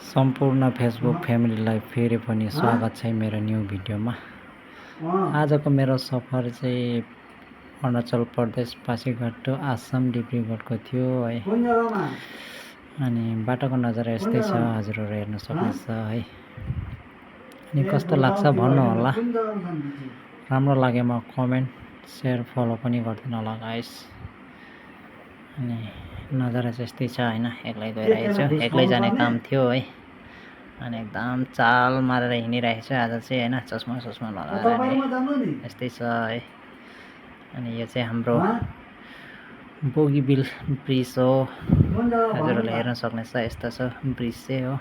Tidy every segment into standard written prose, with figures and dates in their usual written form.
सम्पूर्ण फेसबुक फ्यामिलीलाई फेरि पनि स्वागत छ मेरो न्यू भिडियोमा। आजको मेरो सफर चाहिँ अरुणाचल प्रदेश पासीघाट टु आसाम डिब्रुगढको थियो है। अनि बाटोको नजारा यस्तै छ, हजुरहरू हेर्न सक्नुहुन्छ है। अनि कस्तो लाग्छ भन्नु होला, राम्रो लागेमा कमेन्ट सेयर फलो पनि गरिदिनु होला गाइस। अनि नजारा चाहिँ यस्तै छ हैन, एक्लै गइरहेको छु, एक्लै जाने काम थियो है। अनि एकदम चाल मारेर हिँडिरहेको छु आज चाहिँ हैन, चस्मा लगाएर यस्तै छ है। अनि यो चाहिँ हाम्रो बोगीबिल ब्रिज हो, हजुरहरूले हेर्न सक्नुहुन्छ, यस्तो छ ब्रिज चाहिँ हो।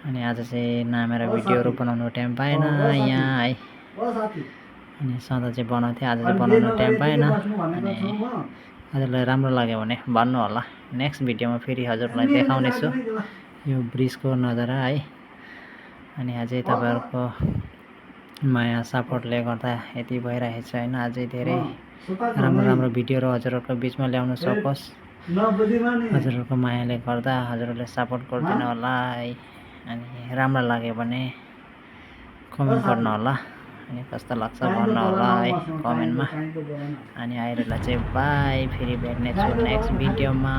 अनि आज चाहिँ नामेर भिडियोहरू बनाउनु टाइम पाएन यहाँ है। अनि सधैँ चाहिँ बनाउँथेँ, आज चाहिँ बनाउनु टाइम पाएन। अनि हजुरलाई राम्रो लाग्यो भने भन्नु होला, नेक्स्ट भिडियोमा फेरि हजुरलाई देखाउने छु यो ब्रिजको नजारा है। अनि अझै तपाईँहरूको माया सपोर्टले गर्दा यति भइरहेको छ हैन। अझै धेरै राम्रो भिडियोहरू हजुरहरूको बिचमा ल्याउन सकोस्, हजुरहरूको मायाले गर्दा, हजुरहरूले सपोर्ट गरिदिनु होला है। अनि राम्रो लाग्यो भने कमेन्ट गर्नु होला, अनि कस्तो लाग्छ भन्नु होला है कमेन्टमा। अनि अहिलेलाई चाहिँ बाई, फेरि भेट्ने छु नेक्स्ट भिडियोमा।